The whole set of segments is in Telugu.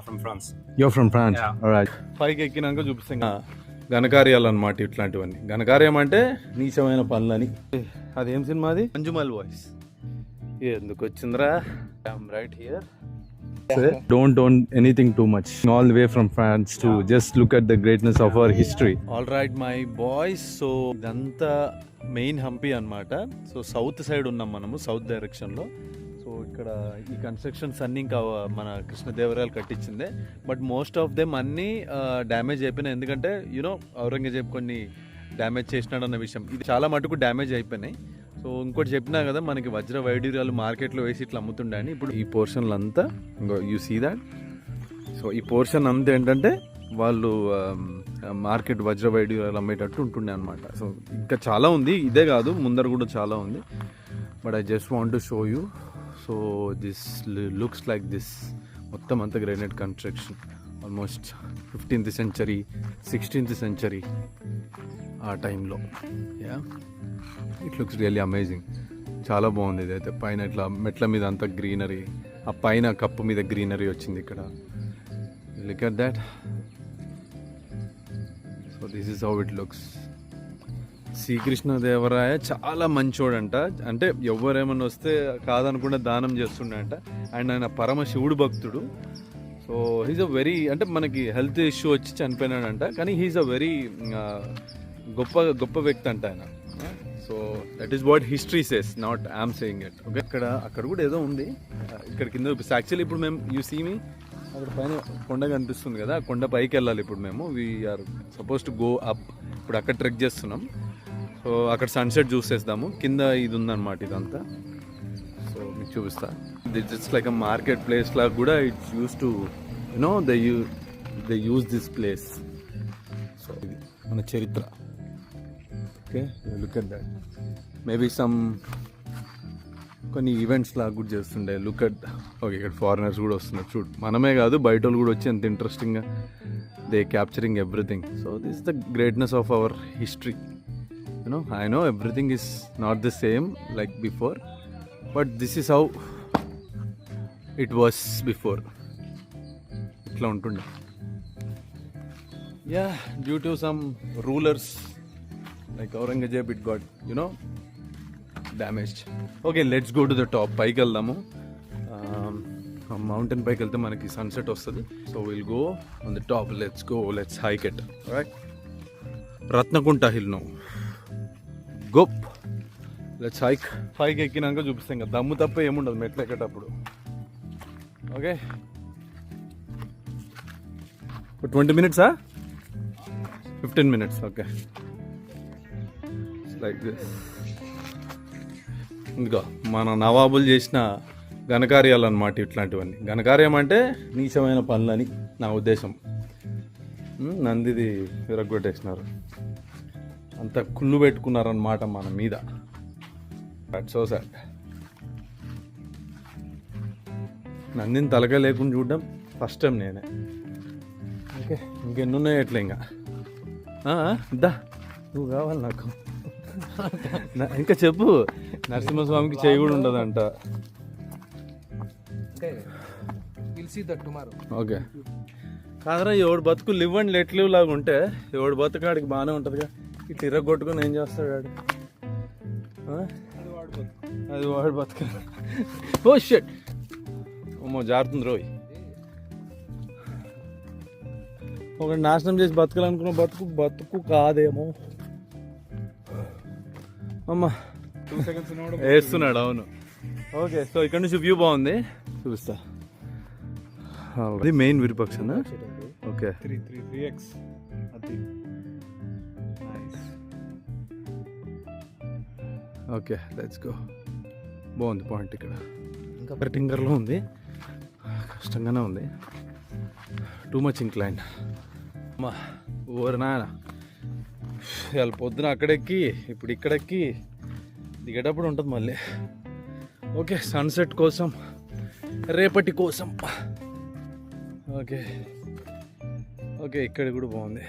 From France. You're from France? Yeah. All right. పైకి ఎక్కినాక చూపిస్తాం ఘనకార్యాలు అనమాట. ఇట్లాంటివన్నీ ఘనకార్యం అంటే నీచమైన పనులని. అదేం సినిమా అది? మంజుమల్ వాయిస్. ఎందుకు వచ్చిందిరా? I'm right here. Don't own anything too much. All the way from France to just look at the greatness of our history. All right, my boys. So ఇదంతా మెయిన్ హంపి అనమాట. సో సౌత్ సైడ్ ఉన్నాం మనము, సౌత్ డైరెక్షన్లో. సో ఇక్కడ ఈ కన్స్ట్రక్షన్స్ అన్నీ ఇంకా మన కృష్ణదేవరాయలు కట్టించిందే. బట్ మోస్ట్ ఆఫ్ దెమ్ అన్నీ డ్యామేజ్ అయిపోయినాయి. ఎందుకంటే యూనో ఔరంగజేబ్ కొన్ని డ్యామేజ్ చేసినాడు అన్న విషయం. ఇది చాలా మటుకు డ్యామేజ్ అయిపోయినాయి. సో ఇంకోటి చెప్పినా కదా, మనకి వజ్ర వైడూర్యాలు మార్కెట్లో వేసి ఇట్లా అమ్ముతుండే అని. ఇప్పుడు ఈ పోర్షన్లు అంతా యూ సీ దాట్. సో ఈ పోర్షన్ అంతా ఏంటంటే వాళ్ళు మార్కెట్ వజ్ర వైడూర్యాలు అమ్మేటట్టు ఉంటుండే అనమాట. సో ఇంకా చాలా ఉంది, ఇదే కాదు ముందర కూడా చాలా ఉంది. But I just want to show you. So this looks like this. మొత్తం అంతా granite construction, almost 15th century 16th century ఆ టైంలో. Yeah, it looks really amazing. చాలా బాగుంది ఇదైతే. పైన ఇట్లా మెట్ల మీద అంతా గ్రీనరీ, ఆ పైన కప్పు మీద గ్రీనరీ వచ్చింది ఇక్కడ. Look at that. So this is how it looks. Sri Krishnadevaraya చాలా మంచోడంట. అంటే ఎవరేమన్నా వస్తే కాదనుకుంటే దానం చేస్తుండంట. అండ్ ఆయన పరమ శివుడు భక్తుడు. సో హీజ్ అ వెరీ, అంటే మనకి హెల్త్ ఇష్యూ వచ్చి చనిపోయినాడంట, కానీ హీజ్ అ వెరీ గొప్ప వ్యక్తి అంట ఆయన. So that is what history says, not I'm saying it. Okay, అక్కడ కూడా ఏదో ఉంది. ఇక్కడ కింద యాక్చువల్లీ ఇప్పుడు మేము యూ సీ మీ అక్కడ పైన కొండ కనిపిస్తుంది కదా, ఆ కొండ పైకి వెళ్ళాలి ఇప్పుడు మేము. We are supposed to go up. ఇప్పుడు అక్కడ ట్రెక్ చేస్తున్నాం. సో అక్కడ సన్సెట్ చూసేద్దాము. కింద ఇది ఉందన్నమాట ఇదంతా. సో మీకు చూపిస్తా. It's like a market place లాగా కూడా it's use to you know they use this place. So ఇది మన చరిత్ర. Okay, look at that. Maybe కొన్ని ఈవెంట్స్ లాగా కూడా చేస్తుండే. Look at. ఓకే, ఇక్కడ ఫారినర్స్ కూడా వస్తున్నారు చూడు. మనమే కాదు, బయట వాళ్ళు కూడా వచ్చి ఎంత ఇంట్రెస్టింగ్గా they capturing everything. So this is the greatness of our history. You know, I know everything is not the same like before, but this is how it was before. ఇట్లా ఉంటుండే. Yeah, due to some rulers like Aurangzeb, it got, damaged. Okay, let's go to the top. పైకి వెళ్దాము. మౌంటైన్ పైకి వెళ్తే మనకి సన్సెట్ వస్తుంది. So will go on the top. Let's hike it. Right, Ratnakunta hill నో గోప్. Let's hike. పైకి ఎక్కినాక చూపిస్తాం కదా, దమ్ము తప్ప ఏముండదు మెట్లు ఎక్కేటప్పుడు. Okay, 20 minutes 15 minutes. Okay, like this. ఇంకా మన నవాబులు చేసిన ఘనకార్యాలు అన్నమాట ఇట్లాంటివన్నీ. ఘనకార్యం అంటే నీచమైన పనులని నా ఉద్దేశం. నందిది విరగొట్టేసినారు, అంత కుళ్ళు పెట్టుకున్నారన్నమాట మన మీద. So sad. నందిని తలకాయ లేకుండా చూడడం ఫస్ట్ టైం నేనే. ఓకే, ఇంకెన్నున్నాయి ఎట్లా ఇంకా. దా, నువ్వు కావాలి నాకు. ఇంకా చెప్పు. నరసింహస్వామికి చేయి కూడా ఉండదంట. ఓకే, కాదరా, ఎవడు బతుకు లివ్ అండ్ లెట్ లివ్ లాగా ఉంటే ఎవడు బతుకాడికి బాగానే ఉంటుందిగా. ఇట్లా ఇరగొట్టుకుని ఏం చేస్తాడు వాడు? అది వాడు బతుక. ఓ షట్, అమ్మో జారుతుంది రోయ్. ఒకటి నాశనం చేసి బతకాలనుకున్న బతుకు కాదేమో. అమ్మా వేస్తున్నాడు. అవును. ఓకే, సో ఇక్కడ నుంచి వ్యూ బాగుంది, చూపిస్తా. అది main Virupaksha. Okay, 3x. Okay, let's go. బాగుంది పాయింట్. ఇక్కడ ఇంకా టింగర్లో ఉంది, కష్టంగానే ఉంది. Too much incline. అమ్మా ఓరు నాయన, ఇవాళ పొద్దున అక్కడెక్కి ఇప్పుడు ఇక్కడెక్కి దిగేటప్పుడు ఉంటుంది మళ్ళీ. ఓకే, సన్సెట్ కోసం, రేపటి కోసం. ఓకే ఓకే, ఇక్కడ కూడా బాగుంది.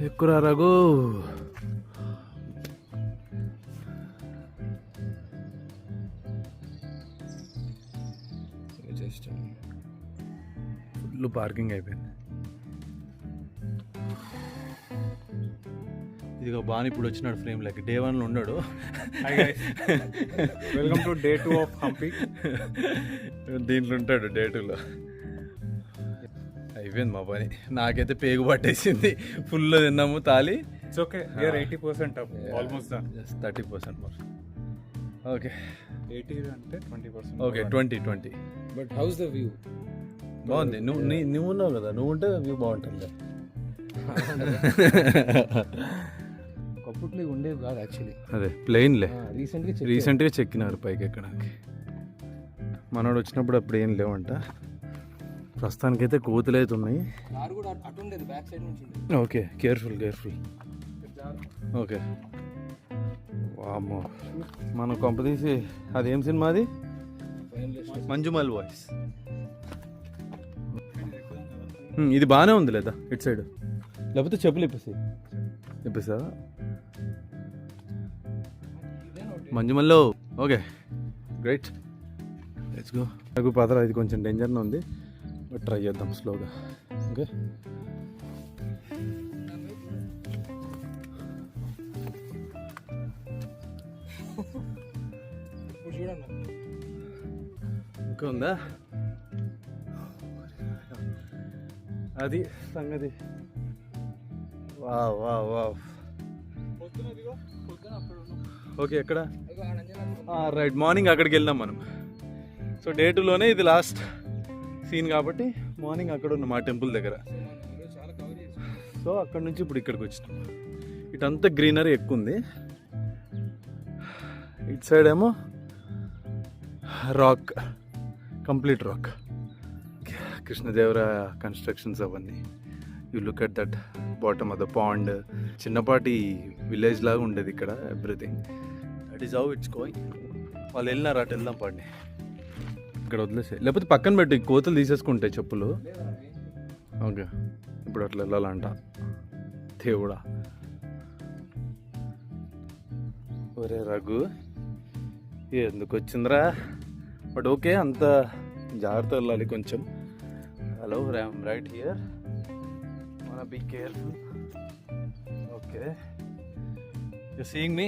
ఎక్కురా రఘు. జస్ట్ ఫుల్ పార్కింగ్ అయిపోయింది. ఇదిగో బాగా ఇప్పుడు వచ్చినాడు ఫ్రేమ్ లెక్క. డే 1లో ఉన్నాడు. Welcome to day 2 of Hampi. దీంట్లో ఉంటాడు డే 2లో. అయిపోయింది మా పని. నాకైతే పేగు పట్టేసింది. ఫుల్ తిన్నాము తాలి. It's okay, we are 80% up, almost done. 30% more. Okay 80 అంటే 20%. Okay 20. But house the view? బాగుంది. నువ్వు ఉన్నావు కదా, నువ్వు ఉంటే వ్యూ బాగుంటుంది. అప్పట్లో ఉండేవి కాదు యాక్చువల్లీ. అదే ప్లెయిన్లే. రీసెంట్గా చెక్కినారు పైకి ఎక్కడానికి. మనోడు వచ్చినప్పుడు అప్పుడు ఏం లేవంట. ప్రస్తుతానికైతే కోతులు అయితే ఉన్నాయి. కారు కూడా అటు ఉండేది, బ్యాక్ సైడ్ నుంచి. Okay careful. ఓకే వామ్మో, మనం కొంపదీసి అదేం సినిమా అది? మంజుమల్ వాయిస్. ఇది బాగానే ఉంది లేదా ఇటు సైడ్? లేకపోతే చెప్పులు ఇప్పిస్తా మంజుమల్లో. Okay great, let's go. నాకు పాత్ర ఇది కొంచెం డేంజర్గా ఉంది, బట్ ట్రై చేద్దాం స్లోగా. ఓకే ఓకే ఉందా? అది సంగతి. వావ్. ఓకే ఎక్కడ? రైట్, మార్నింగ్ అక్కడికి వెళ్ళాం మనం. సో డే 2లోనే ఇది లాస్ట్ సీన్ కాబట్టి మార్నింగ్ అక్కడ ఉన్న మా టెంపుల్ దగ్గర. సో అక్కడ నుంచి ఇప్పుడు ఇక్కడికి వచ్చినాం. ఇటంతా గ్రీనరీ ఎక్కువ ఉంది. ఇటు సైడ్ ఏమో rock, complete rock. Krishnadevaraya constructions అవన్నీ. You look at that bottom of the pond. చిన్నపాటి విలేజ్ లాగా ఉండేది ఇక్కడ. Everything that is how it's going. వాళ్ళు వెళ్ళినారు, అటు వెళ్దాం పాండి. ఇక్కడ వదిలేసే, లేకపోతే పక్కన పెట్టి కోతలు తీసేసుకుంటాయి చెప్పులు. ఓకే ఇప్పుడు అట్లా వెళ్ళాలంట. దేవుడా, ఒరే రఘు ఎందుకు వచ్చిందిరా? బట్ ఓకే, అంత జాగ్రత్త వెళ్ళాలి కొంచెం. Hello, I'm right here, wanna be careful. Okay, you're seeing me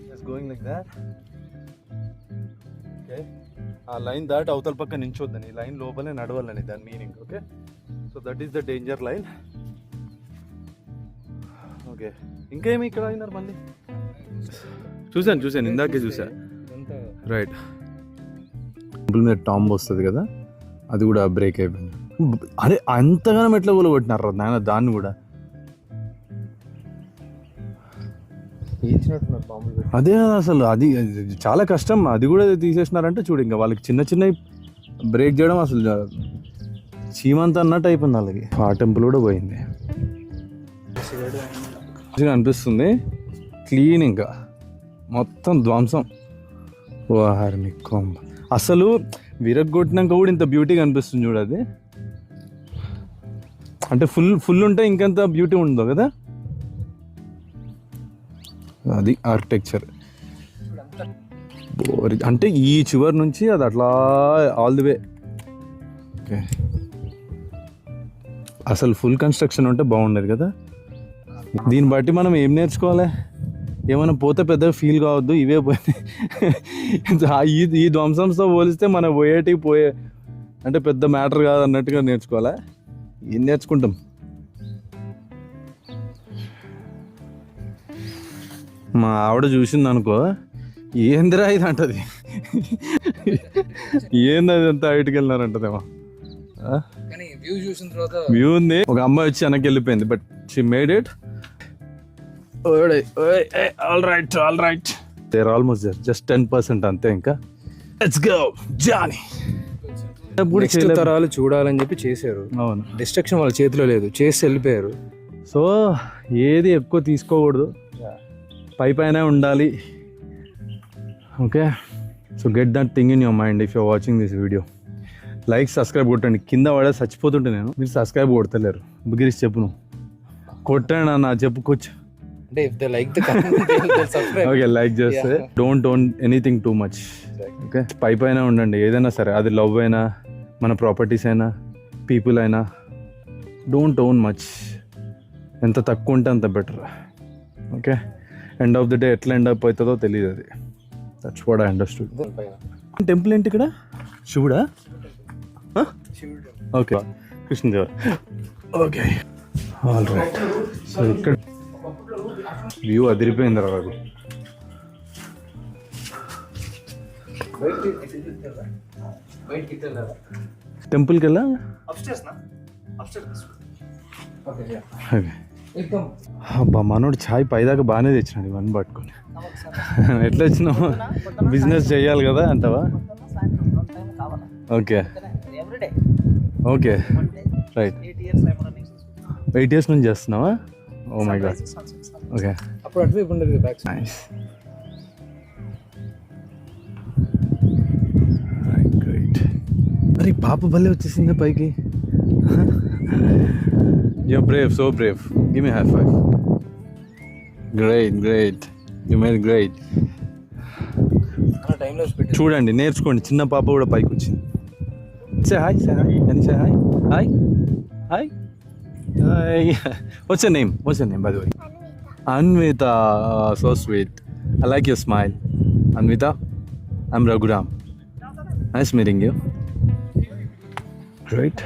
just going like that. Okay, ఆ లైన్ దాటి అవతల పక్క నించొద్దని, ఈ లైన్ లోపలే నడవాలని దాని meaning. Okay, so that is the danger line. Okay, ఇంకేమి ఇక్కడ అయినారు మళ్ళీ? చూశాను ఇందాకే చూసా. రైట్, టెంపుల్ మీద టాంబ్ వస్తుంది కదా, అది కూడా బ్రేక్ అయిపోయింది. అరే అంతగానం ఎట్లా కూలగొట్టినారు నాయన దాన్ని కూడా? అదే అసలు అది చాలా కష్టం. అది కూడా తీసేసినారంటే చూడు, ఇంకా వాళ్ళకి చిన్న చిన్న బ్రేక్ చేయడం అసలు చీమంతా అన్నట్టు అయిపోయింది వాళ్ళకి. ఆ టెంపుల్ కూడా పోయింది అనిపిస్తుంది. క్లీన్, ఇంకా మొత్తం ధ్వంసం. వారిని కొంబ అసలు విరగొట్టినాక కూడా ఇంత బ్యూటీగా అనిపిస్తుంది చూడు. అది అంటే ఫుల్ ఉంటే ఇంకెంత బ్యూటీ ఉండదు కదా. అది ఆర్కిటెక్చర్. అంటే ఈ చివరి నుంచి అది అట్లా ఆల్ ది వే. ఓకే, అసలు ఫుల్ కన్స్ట్రక్షన్ ఉంటే బాగుండేది కదా. దీన్ని బట్టి మనం ఏం నేర్చుకోవాలి? ఏమైనా పోతే పెద్దగా ఫీల్ కావద్దు, ఇవే పోయింది. ఈ ధ్వంసంతో పోలిస్తే మనం పోయే అంటే పెద్ద మ్యాటర్ కాదు అన్నట్టుగా నేర్చుకోవాలా. ఏం నేర్చుకుంటాం? మా ఆవిడ చూసింది అనుకో, ఏందిరా ఇది అంటది. ఏంది అది అంతా హైట్కి వెళ్ళినారంటదేమో. వ్యూ ఉంది. ఒక అమ్మాయి వచ్చి వెనక్కి వెళ్ళిపోయింది, but she made it. All right there almost there, just 10% అంతే. ఇంకా లెట్స్ గో జానీ. నెక్స్ట్ తరాలు చూడాలని చెప్పి చేశారు. అవును, డిస్ట్రక్షన్ వాళ్ళ చేతిలో లేదు, చేసి వెళ్ళిపోయారు. సో ఏది ఎక్కువ తీసుకోకూడదు, పైన ఉండాలి. Okay, so get that thing in your mind if you're watching this video. Like, subscribe కొట్టండి. కింద పడే చచ్చిపోతుంటే నేను, మీరు సబ్స్క్రైబ్ కొడతలేరు. గిరీష్ చెప్పు, నువ్వు కొట్టండి అన్న, చెప్పుకోవచ్చు. అంటే if they like the content, they'll subscribe. Okay, like చేస్తే don't own anything too much. Okay, పైన ఉండండి ఏదైనా సరే, అది లవ్ అయినా, మన ప్రాపర్టీస్ అయినా, పీపుల్ అయినా డోంట్ ఓన్ మచ్, ఎంత తక్కువ ఉంటే అంత better. Okay, end of the day ఎట్లా ఎండ్ అప్ అవుతుందో తెలియదు, అది that's what I understood. Temple ఏంటి ఇక్కడ? శివుడా? Okay, Krishnadeva. Okay, all right. So ఇక్కడ వ్యూ అదిరిపోయింది రా. టెంపుల్కి వెళ్ళా? అబ్బా, మనోడు ఛాయ్ పైదాకా బాగానే తెచ్చినాడు ఇవన్నీ పట్టుకొని. ఎట్లా వచ్చినావు? బిజినెస్ చేయాలి కదా అంటావా? Okay okay, right. 8 years నుంచి చేస్తున్నావా? Oh my God. ఓకే, అప్పుడు అటువైపు ఉండదు బ్యాక్. Nice, great. మరి పాప భలే వచ్చేసిందా పైకి. You're brave, so brave. Give me a high five. Great, great. You made great. టైంలో చూడండి, నేర్చుకోండి. చిన్న పాప కూడా పైకి వచ్చింది. Say hi, say hi. Can you say hi? Hi, hi. Hi. What's your name? What's your name, by the way? Anvita. So sweet. I like your smile. Anvita, I'm Raghuram. Nice meeting you. Great.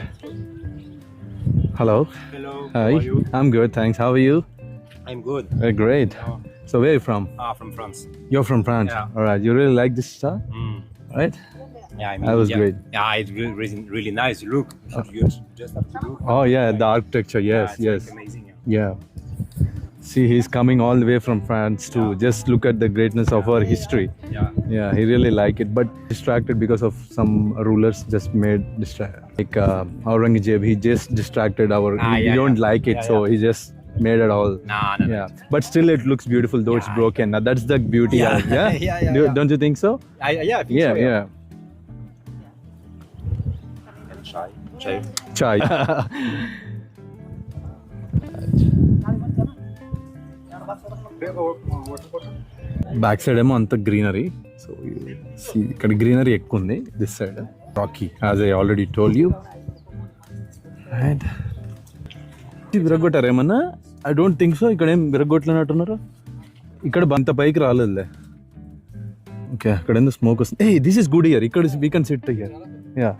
Hello. Hello. Hi. How are you? I'm good, thanks. How are you? I'm good. Great. So where are you from? From France. You're from France. Yeah. All right. You really like this star, right? Yeah, I mean, That was yeah. great. Yeah, it's really, really, really nice. Look, you just have to look. Oh yeah, the architecture. Yes, Yeah, yes. it's like amazing. Yeah. See, he's coming all the way from France to just look at the greatness of our history. Yeah. Yeah, he really like it, but distracted because of some rulers just made like Aurangzeb. He just distracted our. He don't like it, Yeah, so he just made it all. No. Yeah, but still it looks beautiful though it's broken. Now, that's the beauty. Yeah. Of, yeah? Yeah. Don't you think so? Yeah, I think Yeah, so, yeah. Chai. Chai. Back side ఏమో అంత గ్రీనరీ. సో ఇక్కడ గ్రీనరీ ఎక్కువ ఉంది. This side rocky, as I already told you. And విరగొట్టారు ఏమన్నా? I don't think so. ఇక్కడ ఏం విరగొట్టలేనట్టున్నారు. ఇక్కడ అంత పైకి రాలేదులే. ఓకే, అక్కడ ఎందుకు స్మోక్ వస్తుంది? ఏ దిస్ ఇస్ గుడ్ ఇయర్. ఇక్కడ we can SIT here. Yeah,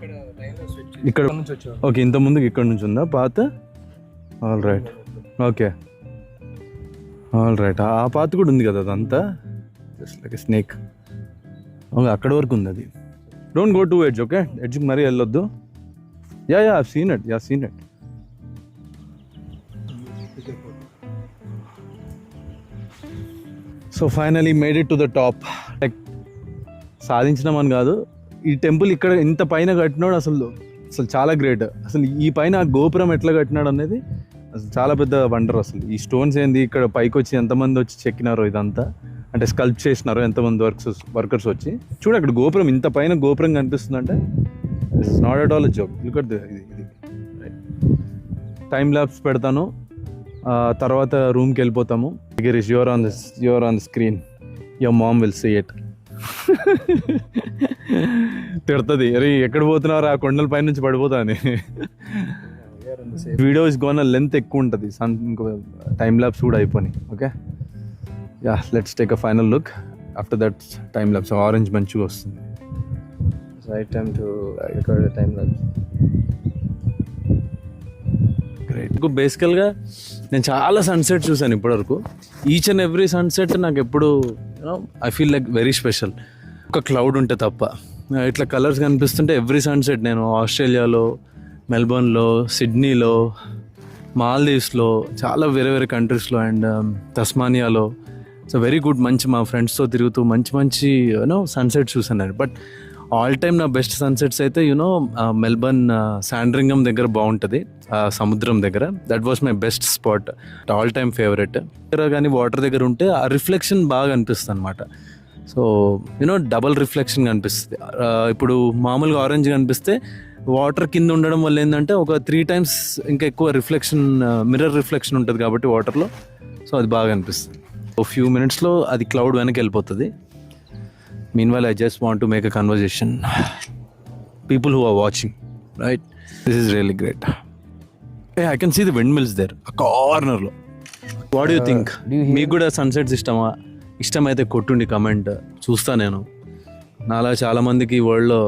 ఇక్కడ నుంచి వచ్చావు. ఓకే, ఇంత ముందుకు ఇక్కడ నుంచి ఉందా పాత? All right. Okay, all right. ఆ పాత కూడా ఉంది కదా అదంతా, జస్ట్ లైక్ స్నేక్. ఓకే, అక్కడ వరకు ఉంది అది. Don't go to edge. Okay, ఎడ్జ్కి మరీ వెళ్ళొద్దు. Yeah I've seen it. Yeah, seen it. So finally made it to the top. Like సాధించినామని కాదు, ఈ టెంపుల్ ఇక్కడ ఇంత పైన కట్టినాడు అసలు చాలా గ్రేట్. అసలు ఈ పైన ఆ గోపురం ఎట్లా కట్టినాడు అనేది అసలు చాలా పెద్ద వండర్. అసలు ఈ స్టోన్స్ ఏంది, ఇక్కడ పైకి వచ్చి ఎంతమంది వచ్చి చెక్కినారో ఇదంతా, అంటే స్కల్ప్ చేసినారో ఎంతమంది వర్కర్స్ వచ్చి. చూడు అక్కడ గోపురం, ఇంత పైన గోపురం కనిపిస్తుందంటే it's not at all joke. Look at ఇది టైం ల్యాబ్స్ పెడతాను, తర్వాత రూమ్కి వెళ్ళిపోతాము. Girish, you're on the screen. Your mom will see it. తిడుతుంది, అరే ఎక్కడ పోతున్నారు, ఆ కొండల పైన నుంచి పడిపోతా అని. వీడియో ఇస్ గోన్ లెంత్ ఎక్కువ ఉంటుంది, ఇంకో టైం ల్యాబ్స్ కూడా అయిపోయి. Okay, yeah, let's take a final look. After that time labs orange మంచిగా వస్తుంది. Right time to record time labs. Great. బేసికల్గా నేను చాలా సన్సెట్ చూసాను ఇప్పటివరకు. ఈచ్ అండ్ ఎవ్రీ సన్సెట్ నాకు ఎప్పుడు I feel like very special. ఒక క్లౌడ్ ఉంటే తప్ప ఇట్లా కలర్స్ కనిపిస్తుంటే ఎవ్రీ సన్సెట్ నేను ఆస్ట్రేలియాలో, మెల్బోర్న్లో, సిడ్నీలో, మాల్దీవ్స్లో, చాలా వేరే వేరే కంట్రీస్లో అండ్ తస్మానియాలో. సో వెరీ గుడ్, మంచి మా ఫ్రెండ్స్తో తిరుగుతూ మంచి సన్సెట్ చూసాను నేను. బట్ ఆల్ టైమ్ నా బెస్ట్ సన్సెట్స్ అయితే మెల్బర్న్ శాండ్రింగమ్ దగ్గర బాగుంటుంది, సముద్రం దగ్గర. That was my best spot, all time favourite. కానీ వాటర్ దగ్గర ఉంటే ఆ రిఫ్లెక్షన్ బాగా అనిపిస్తుంది అనమాట. సో డబల్ రిఫ్లెక్షన్ కనిపిస్తుంది. ఇప్పుడు మామూలుగా ఆరెంజ్ కనిపిస్తే వాటర్ కింద ఉండడం వల్ల ఏంటంటే ఒక 3 times ఇంకా ఎక్కువ రిఫ్లెక్షన్, మిర్రర్ రిఫ్లెక్షన్ ఉంటుంది కాబట్టి వాటర్లో. సో అది బాగా అనిపిస్తుంది. ఓ ఫ్యూ మినిట్స్లో అది క్లౌడ్ వెనక్కి వెళ్ళిపోతుంది. Meanwhile, I just want to make a conversation. People who are watching, right? This is really great. I can see the windmills there ఆ కార్నర్లో. What you think? మీకు కూడా సన్సెట్స్ ఇష్టమా? ఇష్టమైతే కొట్టుండి కమెంట్, చూస్తా నేను. నాలా చాలామందికి వరల్డ్లో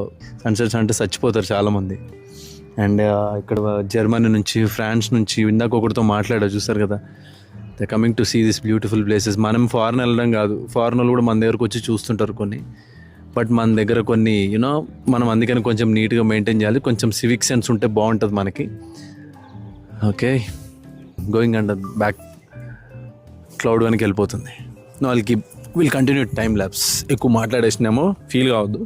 సన్సెట్స్ అంటే చచ్చిపోతారు చాలామంది. అండ్ ఇక్కడ జర్మనీ నుంచి, ఫ్రాన్స్ నుంచి ఇందాక ఒకరితో మాట్లాడా, చూస్తారు కదా, they coming to see this beautiful places. మనం ఫారెన్ వెళ్ళడం కాదు, ఫారెన్ కూడా మన దగ్గరకు వచ్చి చూస్తుంటారు కొన్ని. బట్ మన దగ్గర కొన్ని యూనో మనం అందుకని కొంచెం నీట్గా మెయింటైన్ చేయాలి. కొంచెం సివిక్ సెన్స్ ఉంటే బాగుంటుంది మనకి. Okay, going under back cloud వన్కి వెళ్ళిపోతుంది. వాళ్ళకి విల్ కంటిన్యూ టైం ల్యాబ్స్. ఎక్కువ మాట్లాడేసినామో ఫీల్ కావద్దు.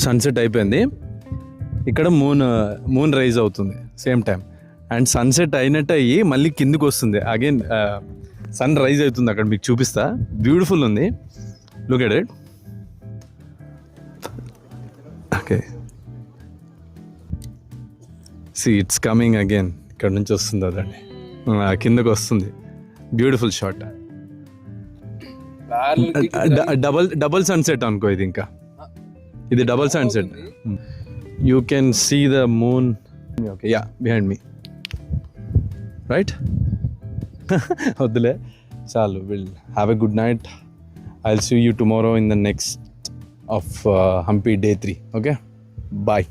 సన్సెట్ అయిపోయింది. ఇక్కడ మూన్ రైజ్ అవుతుంది సేమ్ టైం. అండ్ సన్సెట్ అయినట్టు అయ్యి మళ్ళీ కిందికి వస్తుంది అగైన్. సన్ రైజ్ అవుతుంది అక్కడ, మీకు చూపిస్తా. బ్యూటిఫుల్ ఉంది, look at it. Okay, see it's coming again. ఇక్కడ నుంచి వస్తుంది అదండి, కిందకు వస్తుంది. Beautiful shot. డబల్ సన్సెట్ అనుకో ఇది. ఇంకా ఇది double sunset. You can see the moon. Okay, yeah, behind me, right. వద్దులే, చాలు. Will have a good night. I will see you tomorrow in the next of Hampi Day 3. Okay, bye.